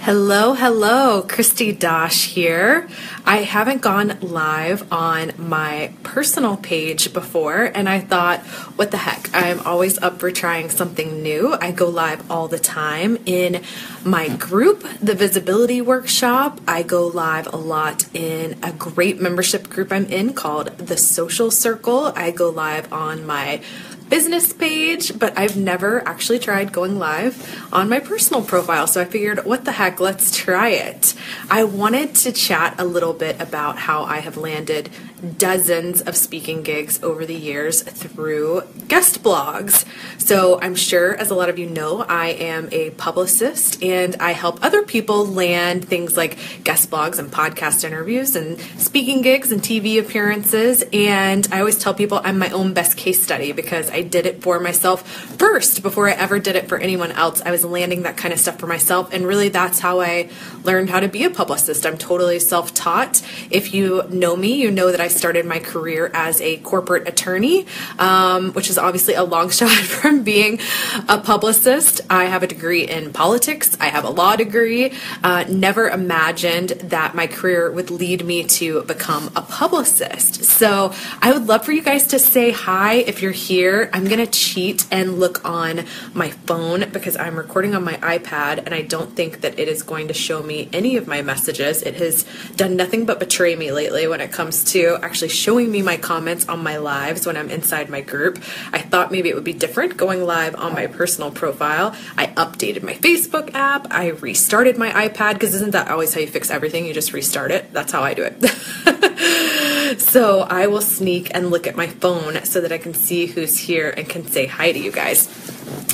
Hello, hello, Christy Dosh here. I haven't gone live on my personal page before, and I thought, what the heck, I'm always up for trying something new. I go live all the time in my group, the Visibility Workshop. I go live a lot in a great membership group I'm in called The Social Circle. I go live on my business page, but I've never actually tried going live on my personal profile. So I figured, what the heck, let's try it. I wanted to chat a little bit about how I have landed dozens of speaking gigs over the years through guest blogs. So I'm sure, as a lot of you know, I am a publicist and I help other people land things like guest blogs and podcast interviews and speaking gigs and TV appearances. And I always tell people I'm my own best case study because I did it for myself first before I ever did it for anyone else. I was landing that kind of stuff for myself, and really that's how I learned how to be a publicist. I'm totally self-taught. If you know me, you know that I started my career as a corporate attorney, which is obviously a long shot from being a publicist. I have a degree in politics. I have a law degree. Never imagined that my career would lead me to become a publicist. So I would love for you guys to say hi if you're here. I'm going to cheat and look on my phone because I'm recording on my iPad and I don't think that it is going to show me any of my messages. It has done nothing but betray me lately when it comes to actually showing me my comments on my lives when I'm inside my group. I thought maybe it would be different going live on my personal profile. I updated my Facebook app. I restarted my iPad because isn't that always how you fix everything? You just restart it. That's how I do it. So I will sneak and look at my phone so that I can see who's here and can say hi to you guys.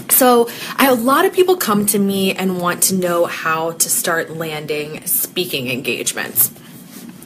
So a lot of people come to me and want to know how to start landing speaking engagements.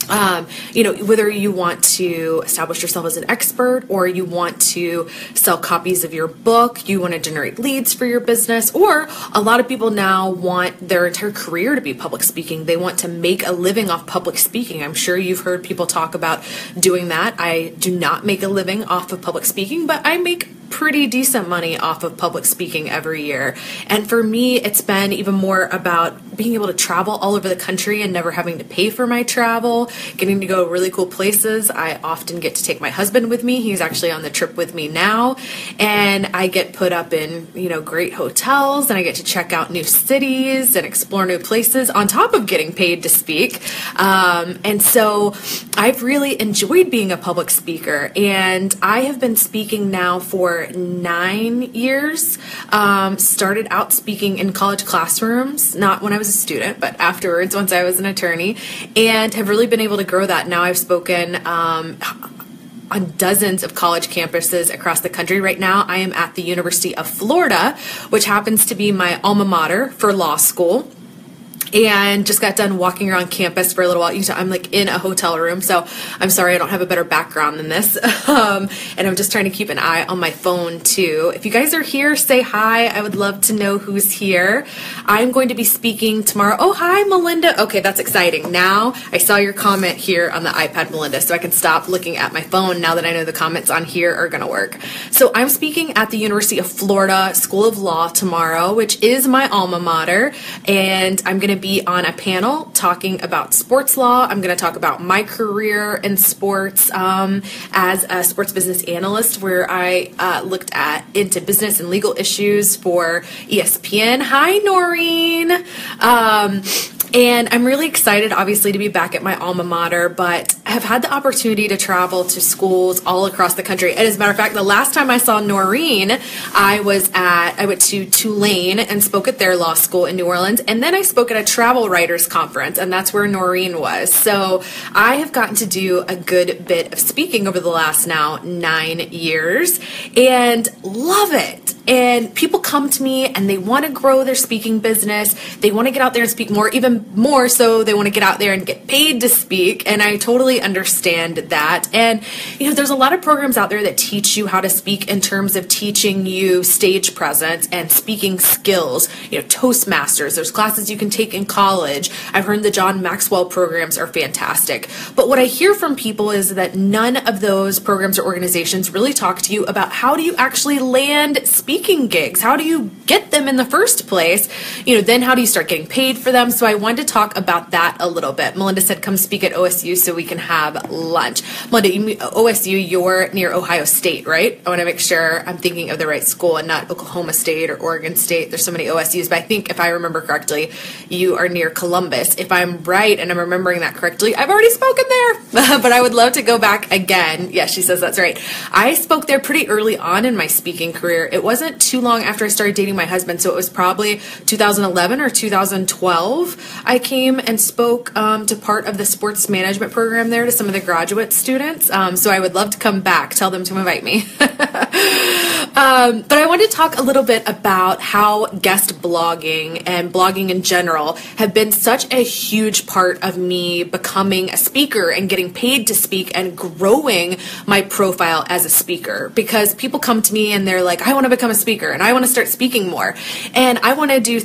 Whether you want to establish yourself as an expert or you want to sell copies of your book, you want to generate leads for your business, or a lot of people now want their entire career to be public speaking. They want to make a living off public speaking. I'm sure you've heard people talk about doing that. I do not make a living off of public speaking, but I make pretty decent money off of public speaking every year. And for me, it's been even more about being able to travel all over the country and never having to pay for my travel, getting to go to really cool places. I often get to take my husband with me. He's actually on the trip with me now. And I get put up in, great hotels, and I get to check out new cities and explore new places on top of getting paid to speak. And so I've really enjoyed being a public speaker, and I have been speaking now for 9 years. Started out speaking in college classrooms, not when I was a student, but afterwards once I was an attorney, and have really been able to grow that. Now I've spoken on dozens of college campuses across the country. Right now I am at the University of Florida, which happens to be my alma mater for law school. And just got done walking around campus for a little while. I'm like in a hotel room, so I'm sorry I don't have a better background than this. And I'm just trying to keep an eye on my phone too. If you guys are here, say hi. I would love to know who's here. I'm going to be speaking tomorrow. Oh, hi, Melinda. Okay, that's exciting. Now I saw your comment here on the iPad, Melinda, so I can stop looking at my phone now that I know the comments on here are going to work. So I'm speaking at the University of Florida School of Law tomorrow, which is my alma mater, and I'm going to be on a panel talking about sports law. I'm going to talk about my career in sports as a sports business analyst, where I looked into business and legal issues for ESPN. Hi, Noreen. And I'm really excited, obviously, to be back at my alma mater, but I have had the opportunity to travel to schools all across the country. And as a matter of fact, the last time I saw Noreen, I went to Tulane and spoke at their law school in New Orleans, and then I spoke at a travel writers conference, and that's where Noreen was. So I have gotten to do a good bit of speaking over the last now 9 years, and love it. And people come to me and they want to grow their speaking business. They want to get out there and speak more, even more so they want to get out there and get paid to speak. And I totally understand that. And, there's a lot of programs out there that teach you how to speak in terms of teaching you stage presence and speaking skills. Toastmasters, there's classes you can take in college. I've heard the John Maxwell programs are fantastic. But what I hear from people is that none of those programs or organizations really talk to you about how do you actually land speaking speaking gigs? How do you get them in the first place? Then how do you start getting paid for them? So I wanted to talk about that a little bit. Melinda said, come speak at OSU so we can have lunch. Melinda, OSU, you're near Ohio State, right? I want to make sure I'm thinking of the right school and not Oklahoma State or Oregon State. There's so many OSUs, but I think if I remember correctly, you are near Columbus. If I'm right and I'm remembering that correctly, I've already spoken there, but I would love to go back again. Yes, she says that's right. I spoke there pretty early on in my speaking career. It wasn't too long after I started dating my husband, so it was probably 2011 or 2012. I came and spoke to part of the sports management program there to some of the graduate students. So I would love to come back. Tell them to invite me. But I wanted to talk a little bit about how guest blogging and blogging in general have been such a huge part of me becoming a speaker and getting paid to speak and growing my profile as a speaker, because people come to me and they're like, I want to become a speaker and I want to start speaking more, and I want to do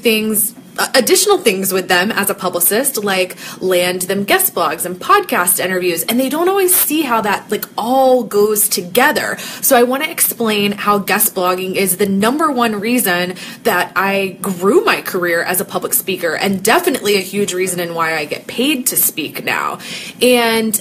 additional things with them as a publicist, like land them guest blogs and podcast interviews, and they don't always see how that all goes together. So I want to explain how guest blogging is the number one reason that I grew my career as a public speaker, and definitely a huge reason in why I get paid to speak now. And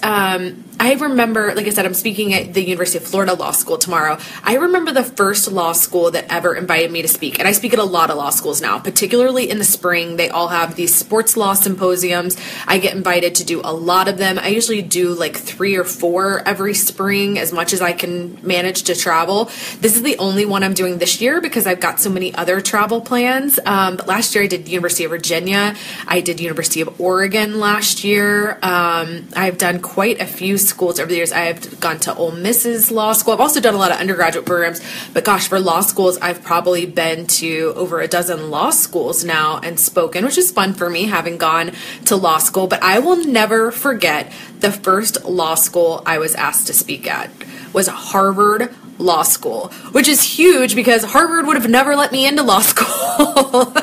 I remember, like I said, I'm speaking at the University of Florida Law School tomorrow. I remember the first law school that ever invited me to speak. And I speak at a lot of law schools now, particularly in the spring. They all have these sports law symposiums. I get invited to do a lot of them. I usually do 3 or 4 every spring, as much as I can manage to travel. This is the only one I'm doing this year because I've got so many other travel plans. But last year I did University of Virginia. I did University of Oregon last year. I've done quite a few schools over the years. I've gone to Ole Miss's law school. I've also done a lot of undergraduate programs, but gosh, for law schools, I've probably been to over a dozen law schools now and spoken, which is fun for me, having gone to law school. But I will never forget the first law school I was asked to speak at was Harvard Law School, which is huge because Harvard would have never let me into law school.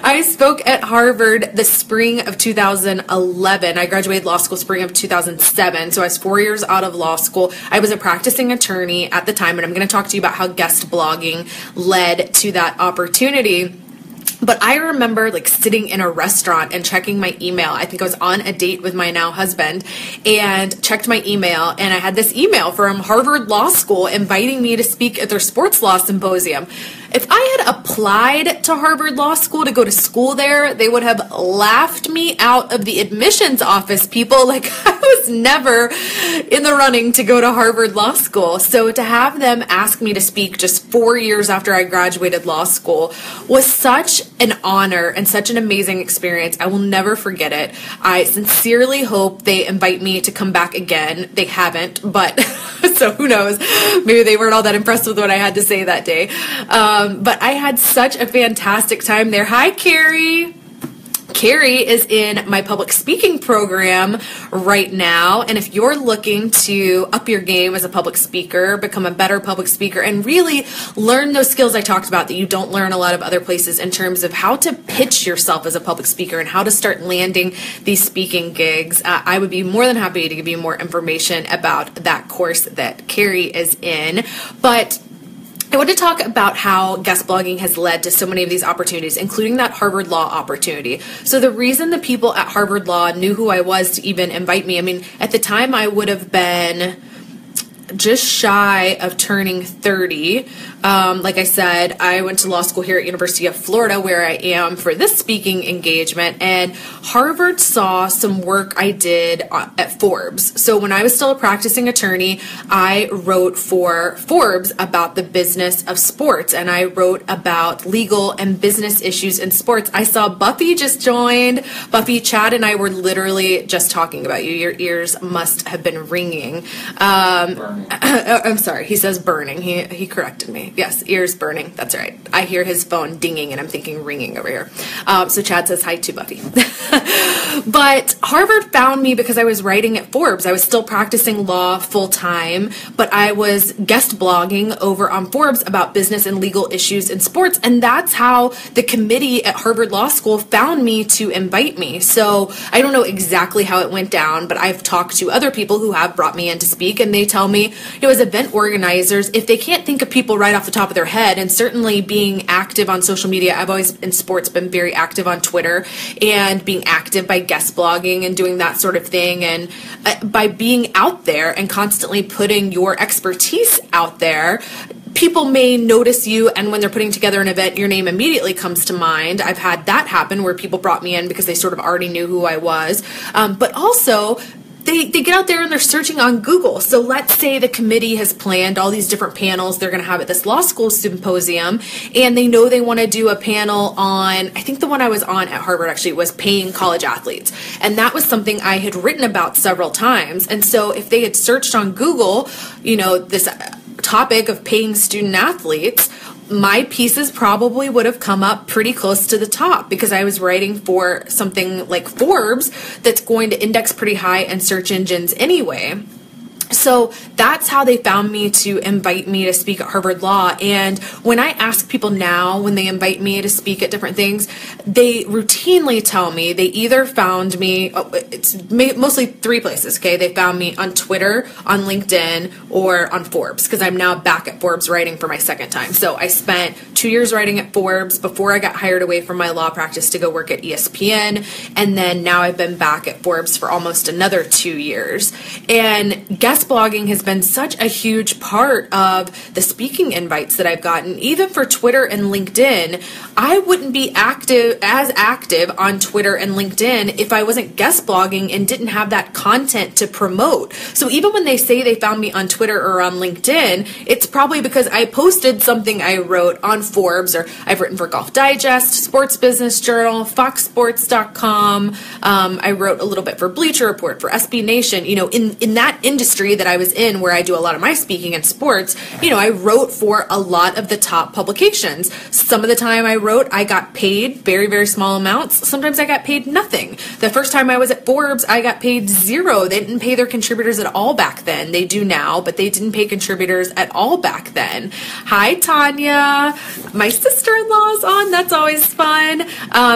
I spoke at Harvard the spring of 2011. I graduated law school spring of 2007, so I was 4 years out of law school. I was a practicing attorney at the time, and I'm going to talk to you about how guest blogging led to that opportunity. But I remember sitting in a restaurant and checking my email. I think I was on a date with my now husband and checked my email, and I had this email from Harvard Law School inviting me to speak at their sports law symposium. If I had applied to Harvard Law School to go to school there, they would have laughed me out of the admissions office, people. I was never in the running to go to Harvard Law School. So to have them ask me to speak just 4 years after I graduated law school was such an honor and such an amazing experience. I will never forget it. I sincerely hope they invite me to come back again. They haven't, but so who knows? Maybe they weren't all that impressed with what I had to say that day. But I had such a fantastic time there. Hi, Carrie. Carrie is in my public speaking program right now, and if you're looking to up your game as a public speaker, become a better public speaker, and really learn those skills I talked about that you don't learn a lot of other places in terms of how to pitch yourself as a public speaker and how to start landing these speaking gigs, I would be more than happy to give you more information about that course that Carrie is in. But I want to talk about how guest blogging has led to so many of these opportunities, including that Harvard Law opportunity. So the reason the people at Harvard Law knew who I was to even invite me, at the time I would have been just shy of turning 30. Like I said, I went to law school here at University of Florida, where I am for this speaking engagement, and Harvard saw some work I did at Forbes. So when I was still a practicing attorney, I wrote for Forbes about the business of sports, and I wrote about legal and business issues in sports. I saw Buffy just joined. Buffy, Chad and I were literally just talking about you. Your ears must have been ringing. I'm sorry, he says burning. He corrected me. Yes, ears burning. That's right. I hear his phone dinging and I'm thinking ringing over here. So Chad says hi to Buffy. But Harvard found me because I was writing at Forbes. I was still practicing law full time, but I was guest blogging over on Forbes about business and legal issues in sports. And that's how the committee at Harvard Law School found me to invite me. So I don't know exactly how it went down, but I've talked to other people who have brought me in to speak, and they tell me certainly, as event organizers, if they can't think of people right off the top of their head, and certainly being active on social media, I've always in sports been very active on Twitter and being active by guest blogging and doing that sort of thing, and by being out there and constantly putting your expertise out there, people may notice you, and when they're putting together an event, your name immediately comes to mind. I've had that happen where people brought me in because they sort of already knew who I was. But also, they get out there and they're searching on Google. So let's say the committee has planned all these different panels they're going to have at this law school symposium, and they know they want to do a panel on, I think the one I was on at Harvard actually was paying college athletes. And that was something I had written about several times. And so if they had searched on Google, this topic of paying student athletes, my pieces probably would have come up pretty close to the top because I was writing for something like Forbes that's going to index pretty high in search engines anyway. So that's how they found me to invite me to speak at Harvard Law. And when I ask people now, when they invite me to speak at different things, they routinely tell me they either found me, it's mostly three places, okay? They found me on Twitter, on LinkedIn, or on Forbes, because I'm now back at Forbes writing for my second time. So I spent 2 years writing at Forbes before I got hired away from my law practice to go work at ESPN. And then now I've been back at Forbes for almost another 2 years. And guest blogging has been such a huge part of the speaking invites that I've gotten. Even for Twitter and LinkedIn, I wouldn't be as active on Twitter and LinkedIn if I wasn't guest blogging and didn't have that content to promote. So even when they say they found me on Twitter or on LinkedIn, it's probably because I posted something I wrote on Forbes, or I've written for Golf Digest, Sports Business Journal, FoxSports.com. I wrote a little bit for Bleacher Report, for SB Nation. In that industry that I was in, where I do a lot of my speaking in sports, I wrote for a lot of the top publications. Some of the time I wrote, I got paid very, very small amounts. Sometimes I got paid nothing. The first time I was at Forbes, I got paid zero. They didn't pay their contributors at all back then. They do now, but they didn't pay contributors at all back then. Hi, Tanya. My sister-in-law's on. That's always fun.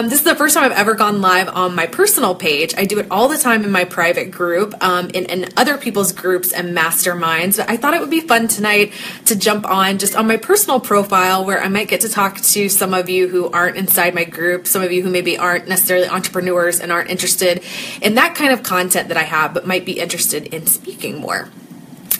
This is the first time I've ever gone live on my personal page. I do it all the time in my private group, in other people's groups and masterminds. But I thought it would be fun tonight to jump on just on my personal profile, where I might get to talk to some of you who aren't inside my group, some of you who maybe aren't necessarily entrepreneurs and aren't interested in that kind of content that I have, but might be interested in speaking more.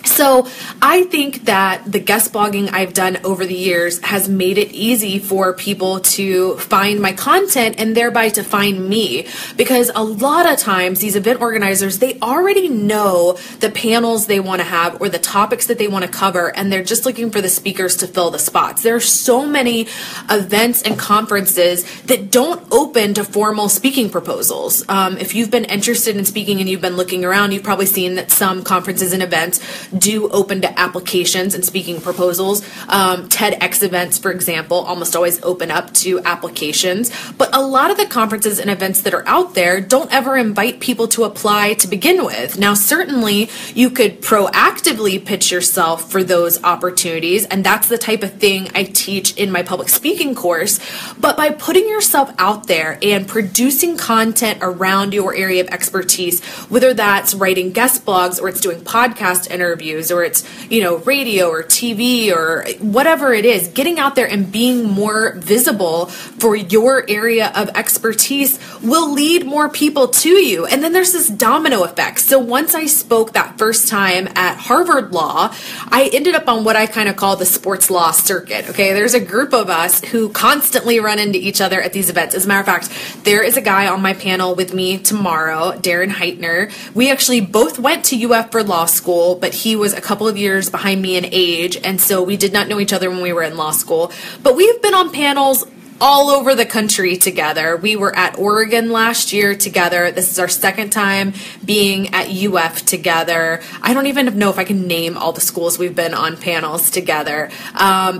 So I think that the guest blogging I've done over the years has made it easy for people to find my content and thereby to find me, because a lot of times these event organizers, they already know the panels they want to have or the topics that they want to cover, and they're just looking for the speakers to fill the spots. There are so many events and conferences that don't open to formal speaking proposals. If you've been interested in speaking and you've been looking around, you've probably seen that some conferences and events do open to applications and speaking proposals. TEDx events, for example, almost always open up to applications. But a lot of the conferences and events that are out there don't ever invite people to apply to begin with. Now, certainly you could proactively pitch yourself for those opportunities, and that's the type of thing I teach in my public speaking course. But by putting yourself out there and producing content around your area of expertise, whether that's writing guest blogs or it's doing podcast interviews, or it's, radio or TV or whatever it is, getting out there and being more visible for your area of expertise will lead more people to you. And then there's this domino effect. So once I spoke that first time at Harvard Law, I ended up on what I kind of call the sports law circuit. Okay, there's a group of us who constantly run into each other at these events. As a matter of fact, there is a guy on my panel with me tomorrow, Darren Heitner. We actually both went to UF for law school, but he was a couple of years behind me in age, and so we did not know each other when we were in law school. But we've been on panels all over the country together. We were at Oregon last year together. This is our second time being at UF together. I don't even know if I can name all the schools we've been on panels together.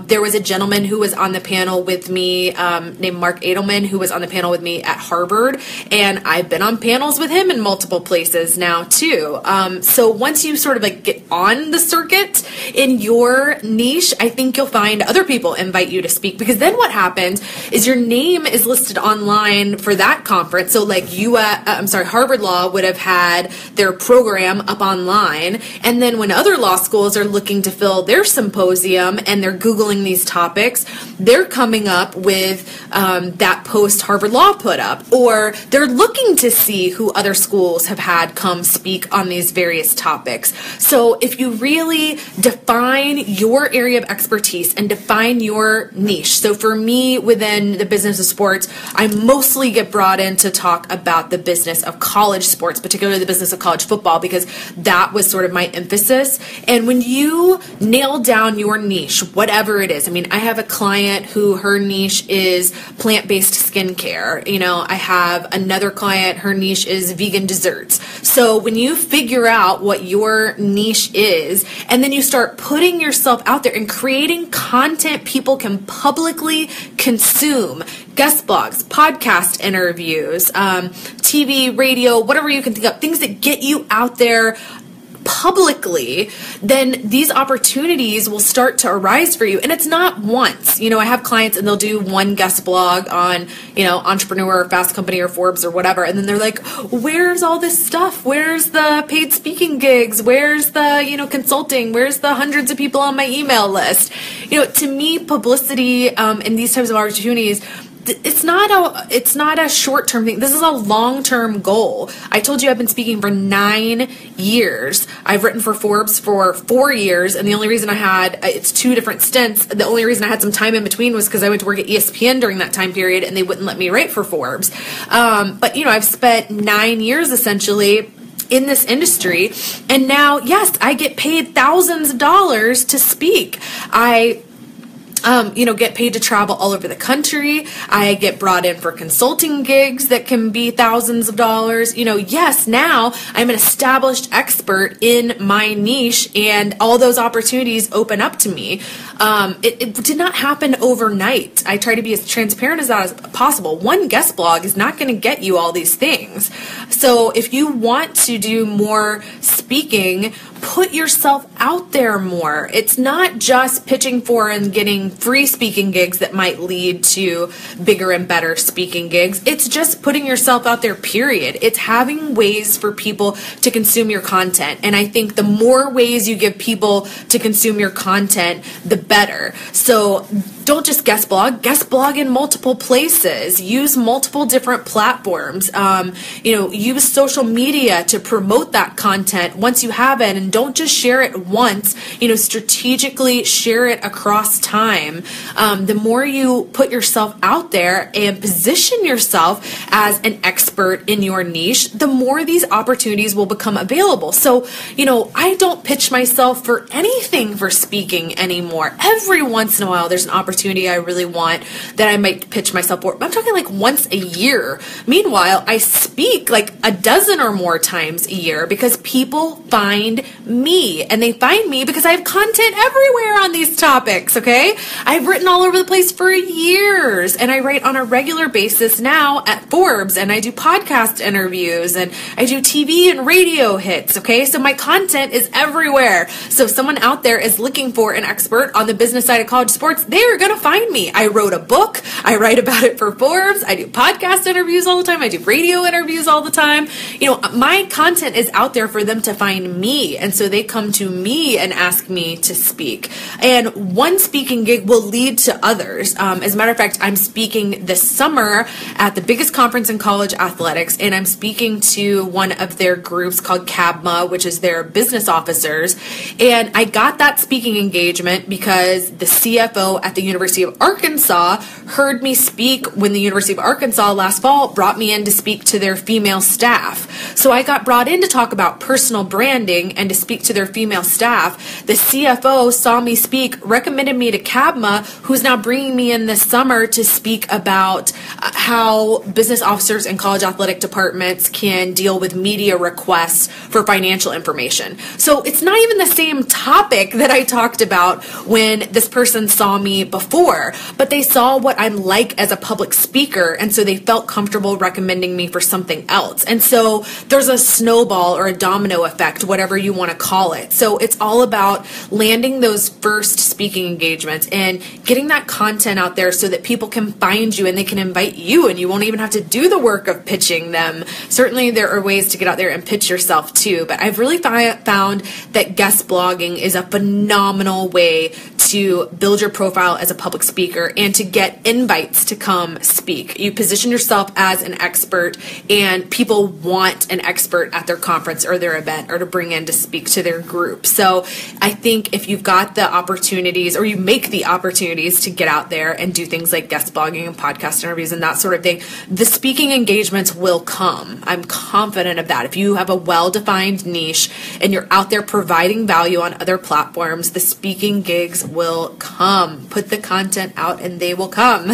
There was a gentleman who was on the panel with me named Mark Edelman, who was on the panel with me at Harvard, and I've been on panels with him in multiple places now too. So once you sort of get on the circuit in your niche, I think you'll find other people invite you to speak, because then what happens is your name is listed online for that conference. So like Harvard Law would have had their program up online. And then when other law schools are looking to fill their symposium and they're Googling these topics, they're coming up with that post Harvard Law put up, or they're looking to see who other schools have had come speak on these various topics. So if you really define your area of expertise and define your niche. So for me, within the business of sports, I mostly get brought in to talk about the business of college sports, particularly the business of college football, because that was sort of my emphasis. And when you nail down your niche, whatever it is, I mean, I have a client who her niche is plant-based skincare. You know, I have another client, her niche is vegan desserts. So when you figure out what your niche is, and then you start putting yourself out there and creating content people can publicly consume, guest blogs, podcast interviews, TV, radio, whatever you can think of, things that get you out there publicly, then these opportunities will start to arise for you. And it's not once. You know, I have clients and they'll do one guest blog on, you know, Entrepreneur or Fast Company or Forbes or whatever. And then they're like, where's all this stuff? Where's the paid speaking gigs? Where's the, you know, consulting? Where's the hundreds of people on my email list? You know, to me, publicity and these types of opportunities, it's not a short-term thing. This is a long-term goal. I told you I've been speaking for 9 years. I've written for Forbes for 4 years, and the only reason I had, it's 2 different stints. The only reason I had some time in between was because I went to work at ESPN during that time period, and they wouldn't let me write for Forbes. But, you know, I've spent 9 years essentially in this industry, and now, yes, I get paid thousands of dollars to speak. I get paid to travel all over the country. I get brought in for consulting gigs that can be thousands of dollars. You know, yes, now I'm an established expert in my niche and all those opportunities open up to me. It did not happen overnight. I try to be as transparent as possible. One guest blog is not going to get you all these things. So if you want to do more speaking, put yourself out there more. It's not just pitching for and getting free speaking gigs that might lead to bigger and better speaking gigs. It's just putting yourself out there, period. It's having ways for people to consume your content. And I think the more ways you give people to consume your content, the better. So don't just guest blog in multiple places. Use multiple different platforms. Use social media to promote that content once you have it, and don't just share it once. Strategically share it across time. The more you put yourself out there and position yourself as an expert in your niche, the more these opportunities will become available. So, I don't pitch myself for anything for speaking anymore. Every once in a while, there's an opportunity I really want that I might pitch myself for. I'm talking like once a year. Meanwhile, I speak like a dozen or more times a year because people find me, and they find me because I have content everywhere on these topics, okay? I've written all over the place for years, and I write on a regular basis now at Forbes, and I do podcast interviews, and I do TV and radio hits, okay? So my content is everywhere. So if someone out there is looking for an expert on the business side of college sports, they are going to find me. I wrote a book. I write about it for Forbes. I do podcast interviews all the time. I do radio interviews all the time. My content is out there for them to find me, and so they come to me and ask me to speak. And one speaking gig will lead to others. As a matter of fact, I'm speaking this summer at the biggest conference in college athletics, and I'm speaking to one of their groups called CABMA, which is their business officers. And I got that speaking engagement because the CFO at the University of Arkansas heard me speak when the University of Arkansas last fall brought me in to speak to their female staff. So I got brought in to talk about personal branding and to speak to their female staff. The CFO saw me speak, recommended me to CABMA, who's now bringing me in this summer to speak about how business officers and college athletic departments can deal with media requests for financial information. So it's not even the same topic that I talked about when this person saw me before. before, but they saw what I'm like as a public speaker, and so they felt comfortable recommending me for something else. And so there's a snowball or a domino effect, whatever you want to call it. So it's all about landing those first speaking engagements and getting that content out there so that people can find you and they can invite you, and you won't even have to do the work of pitching them. Certainly there are ways to get out there and pitch yourself too, but I've really found that guest blogging is a phenomenal way to build your profile as a public speaker and to get invites to come speak. You position yourself as an expert, and people want an expert at their conference or their event or to bring in to speak to their group. So I think if you've got the opportunities, or you make the opportunities to get out there and do things like guest blogging and podcast interviews and that sort of thing, the speaking engagements will come. I'm confident of that. If you have a well-defined niche and you're out there providing value on other platforms, the speaking gigs will come. Put the content out and they will come.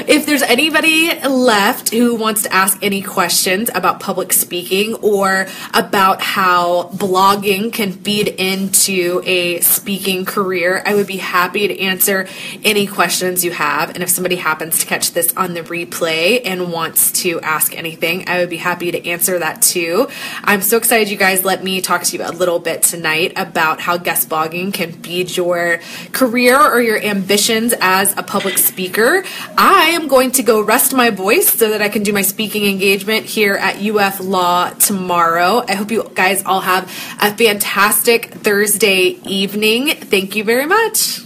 If there's anybody left who wants to ask any questions about public speaking or about how blogging can feed into a speaking career, I would be happy to answer any questions you have. And if somebody happens to catch this on the replay and wants to ask anything, I would be happy to answer that too. I'm so excited you guys let me talk to you a little bit tonight about how guest blogging can feed your career or your ambitions as a public speaker. I am going to go rest my voice so that I can do my speaking engagement here at UF Law tomorrow. I hope you guys all have a fantastic Thursday evening. Thank you very much.